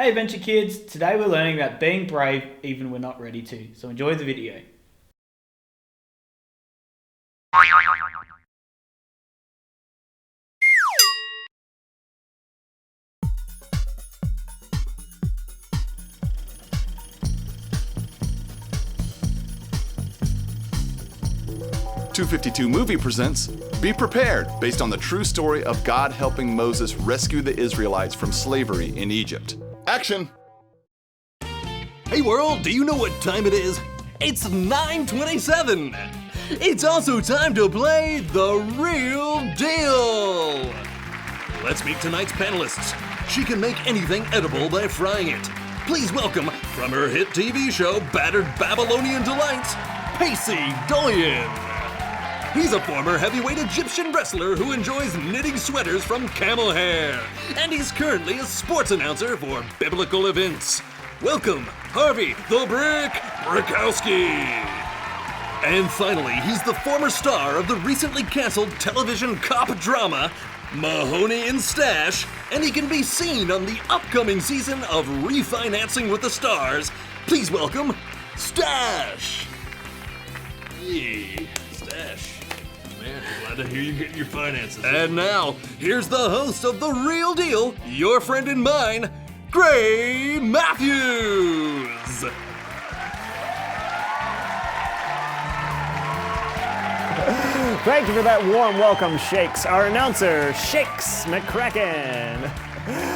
Hey Adventure Kids, today we're learning about being brave even when we're not ready to, so enjoy the video. 𝐵52 Movie presents Be Prepared, based on the true story of God helping Moses rescue the Israelites from slavery in Egypt. Action! Hey world, do you know what time it is? It's 9:27! It's also time to play The Real Deal! Let's meet tonight's panelists. She can make anything edible by frying it. Please welcome, from her hit TV show Battered Babylonian Delights, 𝑃𝐻𝑂𝐵𝐼𝐴 𝐼𝐴. He's a former heavyweight Egyptian wrestler who enjoys knitting sweaters from camel hair. And he's currently a sports announcer for biblical events. Welcome, Harvey the Brick Brickowski. And finally, he's the former star of the recently canceled television cop drama, Mahoney and Stash, and he can be seen on the upcoming season of Refinancing with the Stars. Please welcome, Stash. Hey, Stash. Man, glad to hear you're getting your finances. And now, here's the host of The Real Deal, your friend and mine, Gray Matthews. Thank you for that warm welcome, Shakes. Our announcer, Shakes McCracken.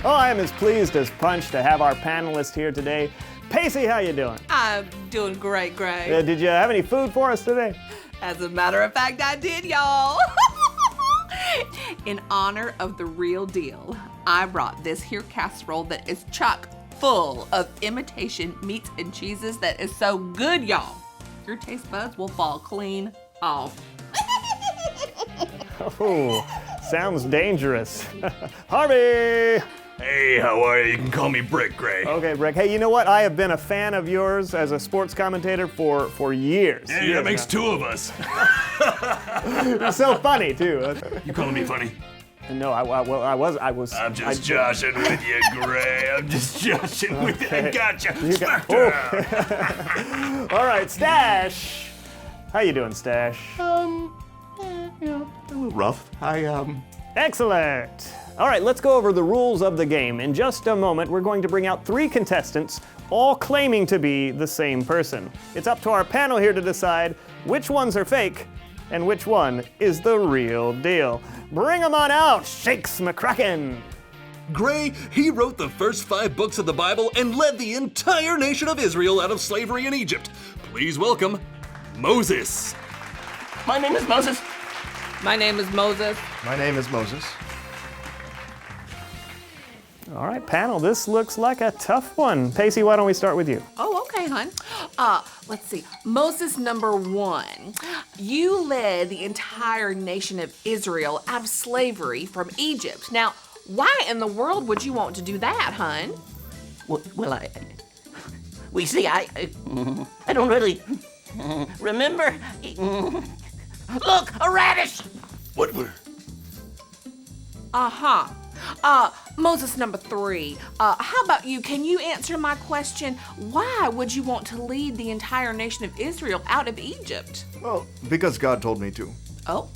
Oh, I am as pleased as punch to have our panelist here today. Pacey, how you doing? I'm doing great, Gray. Did you have any food for us today? As a matter of fact, I did, y'all. In honor of The Real Deal, I brought this here casserole that is chock full of imitation meats and cheeses that is so good, y'all. Your taste buds will fall clean off. Oh, sounds dangerous. Harvey! Hey, how are you? You can call me Brick, Gray. Okay, Brick. Hey, you know what? I have been a fan of yours as a sports commentator for years. Hey, that makes two of us. You're so funny, too. You calling me funny? No, I was. I'm just joshing with you, Gray. I'm just joshing with you. I gotcha. Smack Oh. down. All right, Stash. How you doing, Stash? A little rough. Excellent. All right, let's go over the rules of the game. In just a moment, we're going to bring out 3 contestants, all claiming to be the same person. It's up to our panel here to decide which ones are fake and which one is the real deal. Bring them on out, Shakes McCracken. Gray, he wrote the first 5 books of the Bible and led the entire nation of Israel out of slavery in Egypt. Please welcome Moses. My name is Moses. My name is Moses. My name is Moses. All right, panel, this looks like a tough one. Pacey, why don't we start with you? Oh, okay, hon. Let's see. Moses number 1. You led the entire nation of Israel out of slavery from Egypt. Now, why in the world would you want to do that, hon? Well, we see, I don't really remember. Look, a radish! What were? Uh-huh. Moses number 3, how about you? Can you answer my question? Why would you want to lead the entire nation of Israel out of Egypt? Well, because God told me to. Oh,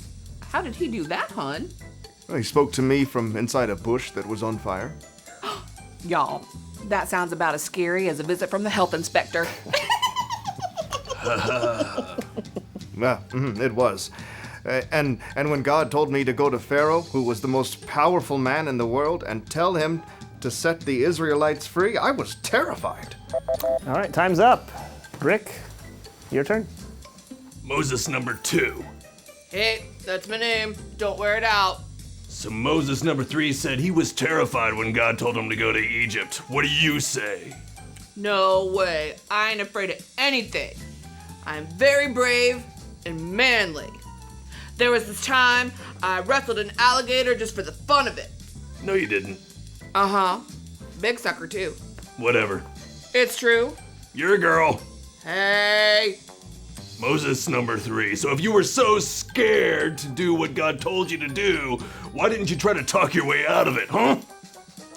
how did he do that, hon? Well, he spoke to me from inside a bush that was on fire. Y'all, that sounds about as scary as a visit from the health inspector. Yeah, it was. And when God told me to go to Pharaoh, who was the most powerful man in the world, and tell him to set the Israelites free, I was terrified. All right, time's up. Rick, your turn. Moses number 2. Hey, that's my name. Don't wear it out. So Moses number 3 said he was terrified when God told him to go to Egypt. What do you say? No way. I ain't afraid of anything. I'm very brave and manly. There was this time I wrestled an alligator just for the fun of it. No, you didn't. Uh-huh. Big sucker, too. Whatever. It's true. You're a girl. Hey. Moses number 3. So if you were so scared to do what God told you to do, why didn't you try to talk your way out of it, huh?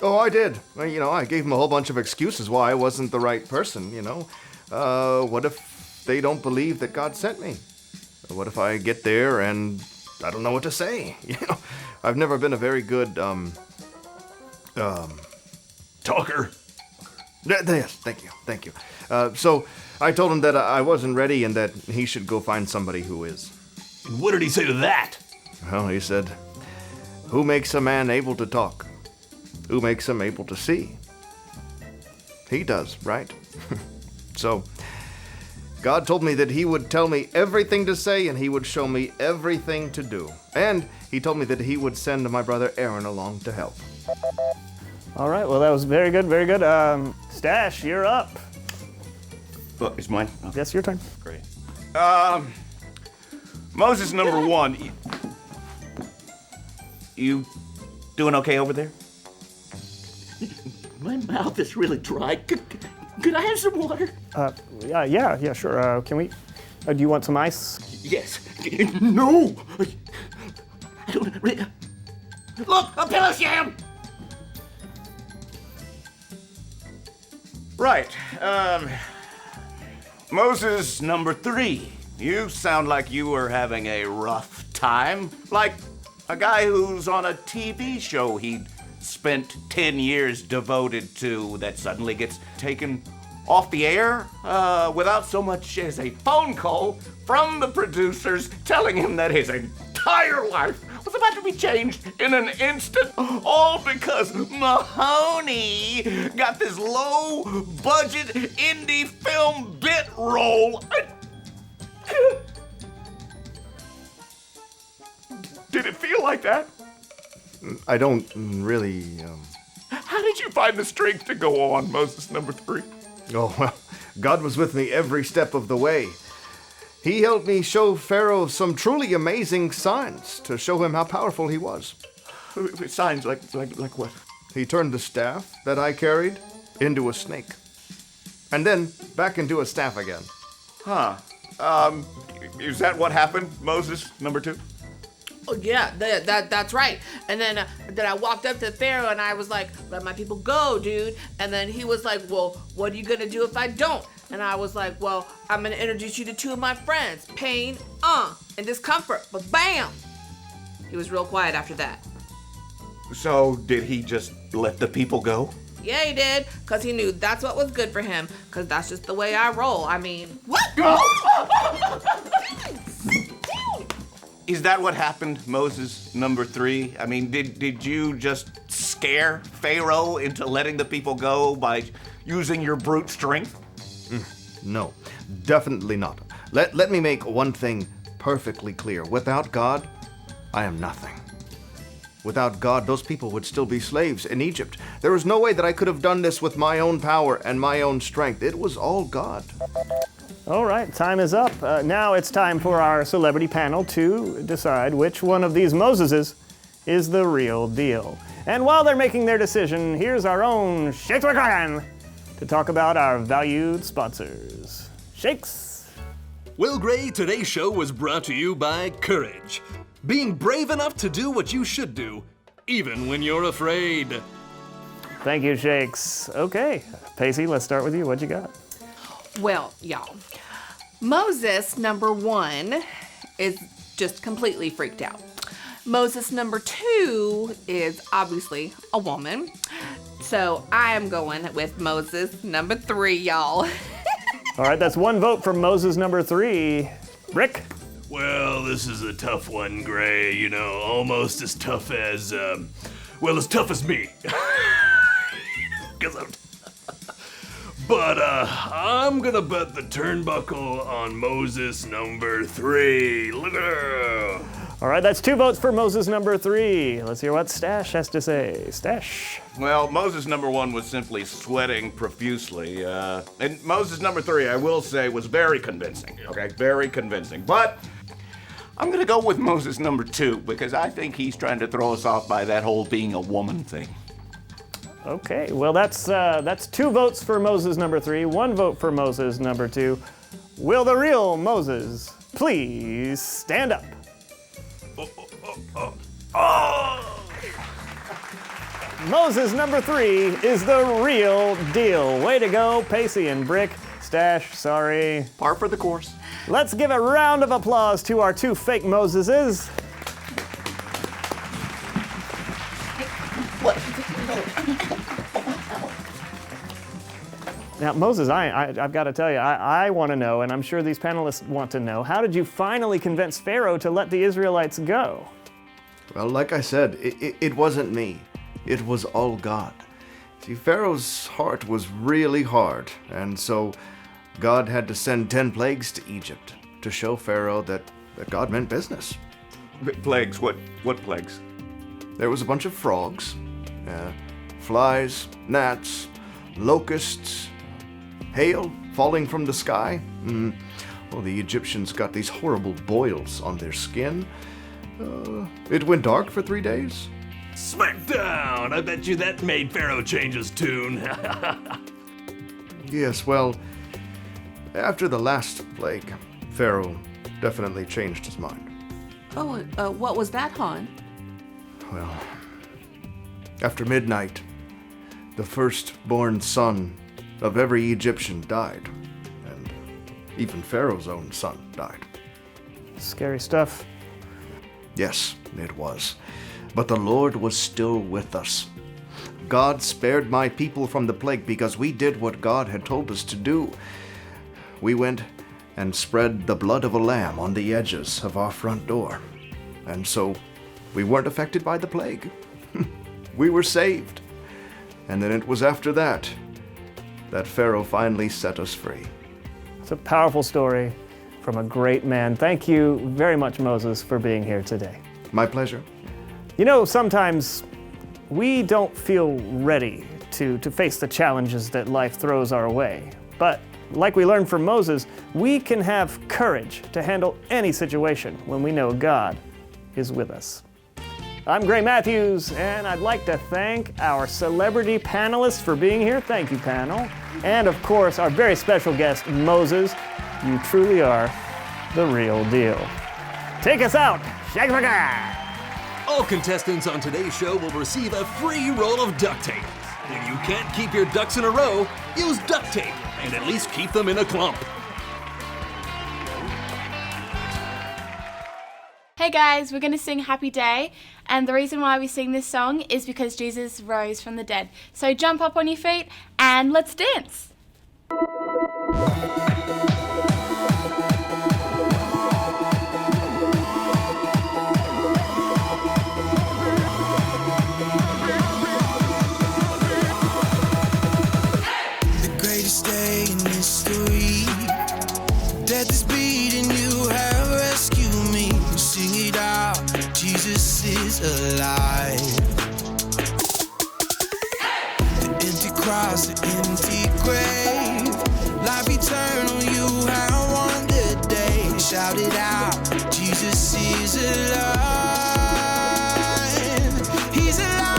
Oh, I did. Well, I gave him a whole bunch of excuses why I wasn't the right person, What if they don't believe that God sent me? What if I get there and I don't know what to say? I've never been a very good, Talker. Yes, thank you. So I told him that I wasn't ready and that he should go find somebody who is. And what did he say to that? Well, he said, "Who makes a man able to talk? Who makes him able to see?" He does, right? So God told me that he would tell me everything to say and he would show me everything to do. And he told me that he would send my brother Aaron along to help. All right, well, that was very good, very good. Stash, you're up. Well, it's mine. Oh, Yes, your turn. great. Moses number 1. You doing okay over there? My mouth is really dry. Could I have some water? Yeah, sure. Can we? Do you want some ice? Yes. No! I don't really... Look, a pillow sham! Right. Moses number 3. You sound like you were having a rough time. Like a guy who's on a TV show he'd spent 10 years devoted to that suddenly gets taken off the air without so much as a phone call from the producers telling him that his entire life was about to be changed in an instant, all because Mahoney got this low-budget indie film bit role. Did it feel like that? I don't really, How did you find the strength to go on, Moses number 3? Oh, well, God was with me every step of the way. He helped me show Pharaoh some truly amazing signs to show him how powerful he was. Signs like what? He turned the staff that I carried into a snake. And then back into a staff again. Huh. Is that what happened, Moses number 2? Oh, yeah, that's right. And then I walked up to Pharaoh and I was like, "Let my people go, dude." And then he was like, "Well, what are you gonna do if I don't?" And I was like, "Well, I'm gonna introduce you to 2 of my friends, Pain, and Discomfort." But bam! He was real quiet after that. So did he just let the people go? Yeah, he did, because he knew that's what was good for him, because that's just the way I roll. I mean, what? Is that what happened, Moses number 3? I mean, did you just scare Pharaoh into letting the people go by using your brute strength? No, definitely not. Let me make one thing perfectly clear. Without God, I am nothing. Without God, those people would still be slaves in Egypt. There was no way that I could have done this with my own power and my own strength. It was all God. All right, time is up. Now it's time for our celebrity panel to decide which one of these Moseses is the real deal. And while they're making their decision, here's our own Shakes McCracken to talk about our valued sponsors. Shakes. Well, Gray, today's show was brought to you by courage. Being brave enough to do what you should do, even when you're afraid. Thank you, Shakes. Okay, Pacey, let's start with you. What you got? Well, y'all, Moses number 1 is just completely freaked out. Moses number 2 is obviously a woman. So I am going with Moses number 3, y'all. All right, that's 1 vote for Moses number 3. Rick? Well, this is a tough one, Gray. You know, almost as tough as, as tough as me. 'Cause But I'm gonna bet the turnbuckle on Moses number 3. Look at her. All right, that's 2 votes for Moses number 3. Let's hear what Stash has to say. Stash. Well, Moses number 1 was simply sweating profusely. And Moses number 3, I will say, was very convincing. Okay, very convincing. But I'm gonna go with Moses number 2 because I think he's trying to throw us off by that whole being a woman thing. Okay, well that's 2 votes for Moses number 3, 1 vote for Moses number 2. Will the real Moses please stand up? Moses number 3 is the real deal. Way to go, Pacey and Brick. Stash, sorry. Par for the course. Let's give a round of applause to our 2 fake Moseses. Now, Moses, I've got to tell you, I want to know, and I'm sure these panelists want to know, how did you finally convince Pharaoh to let the Israelites go? Well, like I said, it wasn't me. It was all God. See, Pharaoh's heart was really hard, and so God had to send 10 plagues to Egypt to show Pharaoh that God meant business. Plagues? What plagues? There was a bunch of frogs, flies, gnats, locusts, hail falling from the sky. Well, the Egyptians got these horrible boils on their skin. It went dark for 3 days. Smackdown! I bet you that made Pharaoh change his tune. Yes, well, after the last plague, Pharaoh definitely changed his mind. Oh, what was that, hon? Well, after midnight, the firstborn son of every Egyptian died, and even Pharaoh's own son died. Scary stuff. Yes, it was. But the Lord was still with us. God spared my people from the plague because we did what God had told us to do. We went and spread the blood of a lamb on the edges of our front door. And so we weren't affected by the plague. We were saved. And then it was after that Pharaoh finally set us free. It's a powerful story from a great man. Thank you very much, Moses, for being here today. My pleasure. You know, sometimes we don't feel ready to face the challenges that life throws our way. But like we learned from Moses, we can have courage to handle any situation when we know God is with us. I'm Gray Matthews, and I'd like to thank our celebrity panelists for being here. Thank you, panel. And of course, our very special guest, Moses. You truly are the real deal. Take us out. Shagmaga! All contestants on today's show will receive a free roll of duct tape. If you can't keep your ducks in a row, use duct tape and at least keep them in a clump. Hey guys, we're going to sing Happy Day, and the reason why we sing this song is because Jesus rose from the dead. So jump up on your feet and let's dance. The greatest day in history. Death is beating, you have rescued me. Sing it out, Jesus is alive. The empty cross, the empty grave, life eternal, you have won the day. Shout it out, Jesus is alive. He's alive.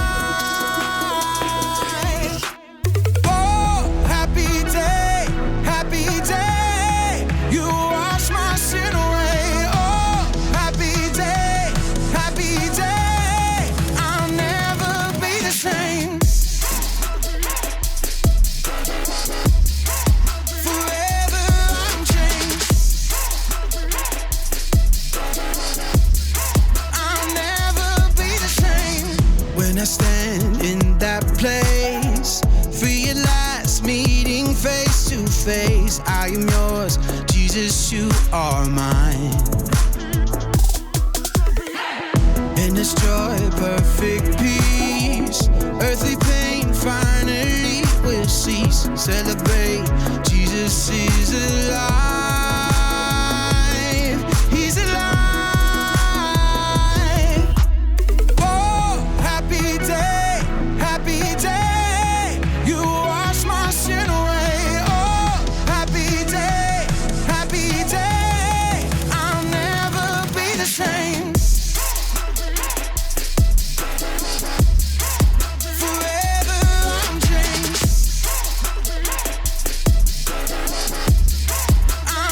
Oh, happy day, happy day. You wash my sin away. Oh, happy day, happy day. I'll never be the same. Forever I'm changed. I'll never be the same. When I stand in that place, realize meeting face to face. I am yours, Jesus, you are mine. In this joy, perfect peace, earthly pain finally will cease. Celebrate, Jesus is alive. He's alive. Oh, happy day, happy day. You wash my sin away. Oh, happy day, happy day. I'll never be the same. Forever I'm changed. I'll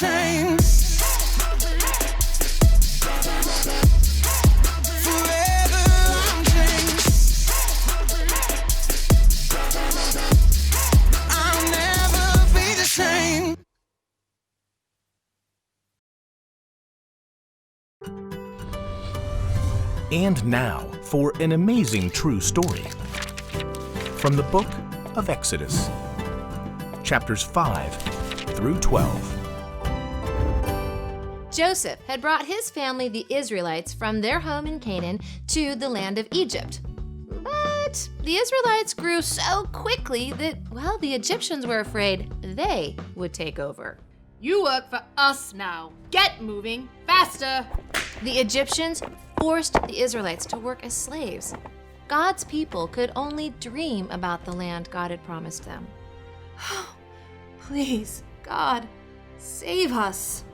same. Forever I'm changed. I'll never be the same. And now for an amazing true story from the book of Exodus, chapters 5 through 12. Joseph had brought his family, the Israelites, from their home in Canaan to the land of Egypt. But the Israelites grew so quickly that, well, the Egyptians were afraid they would take over. You work for us now. Get moving, faster! The Egyptians forced the Israelites to work as slaves. God's people could only dream about the land God had promised them. Please, God, save us.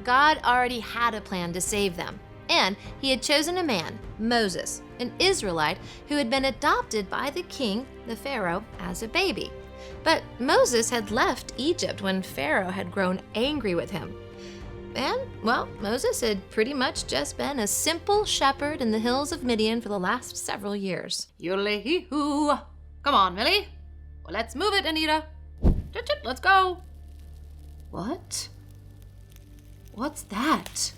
God already had a plan to save them, and he had chosen a man, Moses, an Israelite who had been adopted by the king, the Pharaoh, as a baby. But Moses had left Egypt when Pharaoh had grown angry with him. And, well, Moses had pretty much just been a simple shepherd in the hills of Midian for the last several years. Yodelee-hoo. Come on, Millie. Well, let's move it, Anita. Let's go. What? What's that?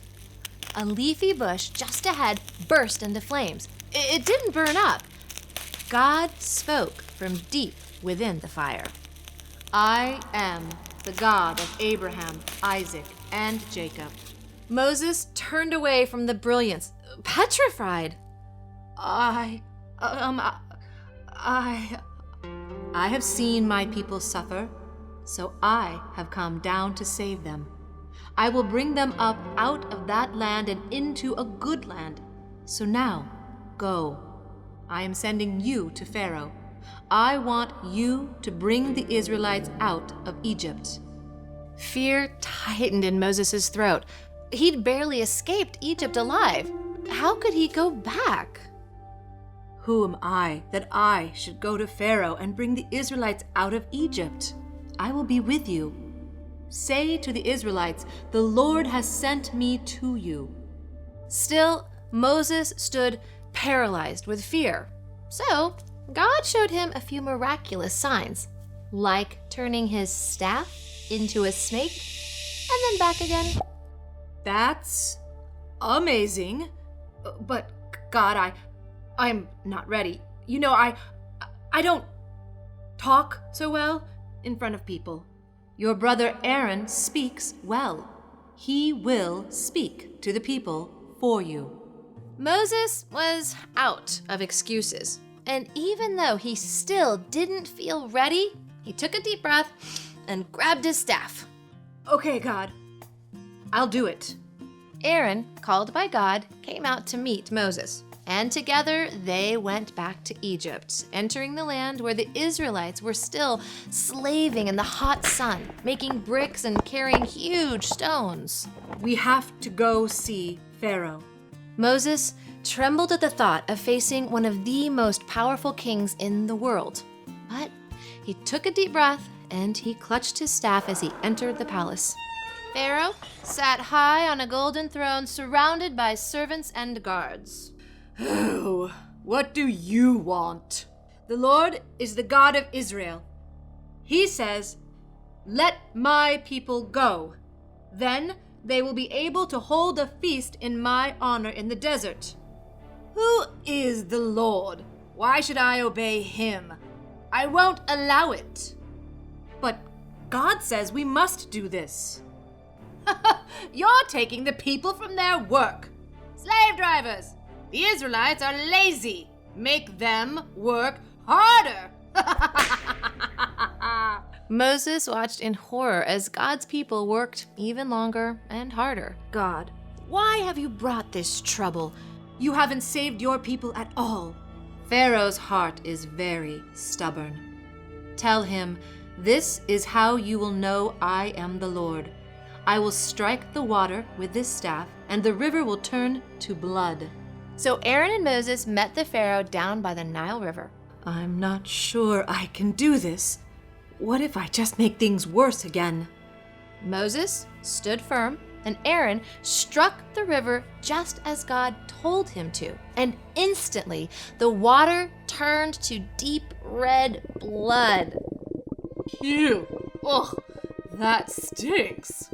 A leafy bush just ahead burst into flames. It didn't burn up. God spoke from deep within the fire. I am the God of Abraham, Isaac, and Jacob. Moses turned away from the brilliance, petrified. I have seen my people suffer, so I have come down to save them. I will bring them up out of that land and into a good land. So now, go. I am sending you to Pharaoh. I want you to bring the Israelites out of Egypt. Fear tightened in Moses' throat. He'd barely escaped Egypt alive. How could he go back? Who am I that I should go to Pharaoh and bring the Israelites out of Egypt? I will be with you. Say to the Israelites, the Lord has sent me to you. Still, Moses stood paralyzed with fear. So, God showed him a few miraculous signs, like turning his staff into a snake and then back again. That's amazing. But God, I'm not ready. You know, I don't talk so well in front of people. Your brother Aaron speaks well. He will speak to the people for you. Moses was out of excuses. And even though he still didn't feel ready, he took a deep breath and grabbed his staff. Okay, God, I'll do it. Aaron, called by God, came out to meet Moses. And together they went back to Egypt, entering the land where the Israelites were still slaving in the hot sun, making bricks and carrying huge stones. We have to go see Pharaoh. Moses trembled at the thought of facing one of the most powerful kings in the world. But he took a deep breath and he clutched his staff as he entered the palace. Pharaoh sat high on a golden throne surrounded by servants and guards. Oh, what do you want? The Lord is the God of Israel. He says, let my people go. Then they will be able to hold a feast in my honor in the desert. Who is the Lord? Why should I obey him? I won't allow it. But God says we must do this. You're taking the people from their work. Slave drivers! The Israelites are lazy. Make them work harder. Moses watched in horror as God's people worked even longer and harder. God, why have you brought this trouble? You haven't saved your people at all. Pharaoh's heart is very stubborn. Tell him, this is how you will know I am the Lord. I will strike the water with this staff, and the river will turn to blood. So Aaron and Moses met the Pharaoh down by the Nile River. I'm not sure I can do this. What if I just make things worse again? Moses stood firm, and Aaron struck the river just as God told him to. And instantly, the water turned to deep red blood. Ew. Ugh, that stinks.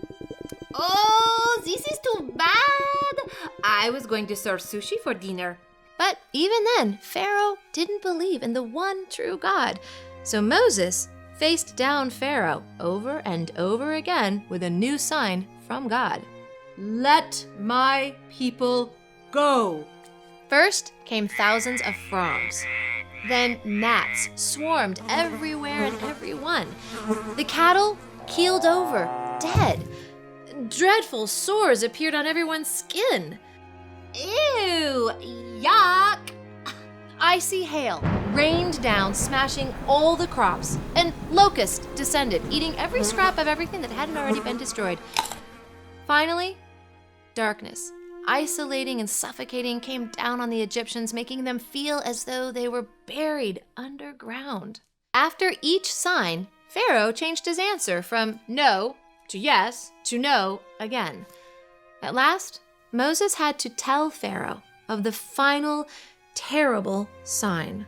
Oh, this is too bad. I was going to serve sushi for dinner. But even then, Pharaoh didn't believe in the one true God. So Moses faced down Pharaoh over and over again with a new sign from God. Let my people go. First came thousands of frogs. Then gnats swarmed everywhere and everyone. The cattle keeled over, dead. Dreadful sores appeared on everyone's skin. Ew, yuck. Icy hail rained down, smashing all the crops, and locusts descended, eating every scrap of everything that hadn't already been destroyed. Finally, darkness, isolating and suffocating, came down on the Egyptians, making them feel as though they were buried underground. After each sign, Pharaoh changed his answer from no to yes to no again. At last, Moses had to tell Pharaoh of the final terrible sign.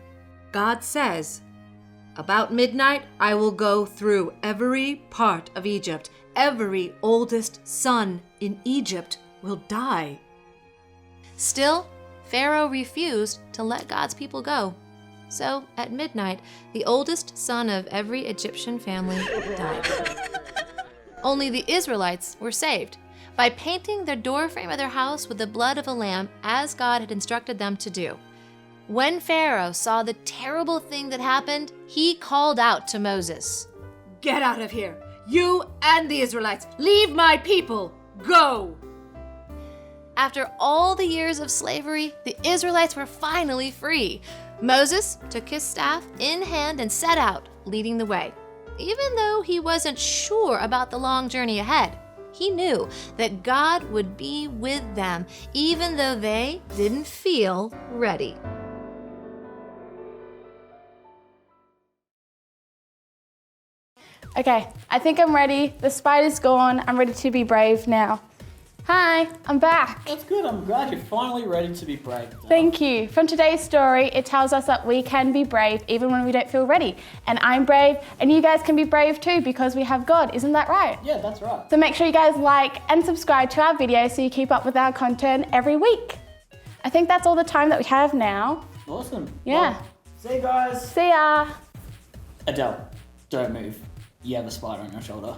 God says, about midnight I will go through every part of Egypt. Every oldest son in Egypt will die. Still, Pharaoh refused to let God's people go. So, at midnight, the oldest son of every Egyptian family died. Only the Israelites were saved by painting the doorframe of their house with the blood of a lamb as God had instructed them to do. When Pharaoh saw the terrible thing that happened, he called out to Moses, Get out of here, you and the Israelites. Leave my people. Go. After all the years of slavery, the Israelites were finally free. Moses took his staff in hand and set out, leading the way. Even though he wasn't sure about the long journey ahead, he knew that God would be with them, even though they didn't feel ready. Okay, I think I'm ready. The spider's gone. I'm ready to be brave now. Hi, I'm back. That's good. I'm glad you're finally ready to be brave. Thank you. From today's story, it tells us that we can be brave even when we don't feel ready. And I'm brave, and you guys can be brave too because we have God. Isn't that right? Yeah, that's right. So make sure you guys like and subscribe to our videos so you keep up with our content every week. I think that's all the time that we have now. Awesome. Yeah. Well, see you guys. See ya. Adele, don't move. You have a spider on your shoulder.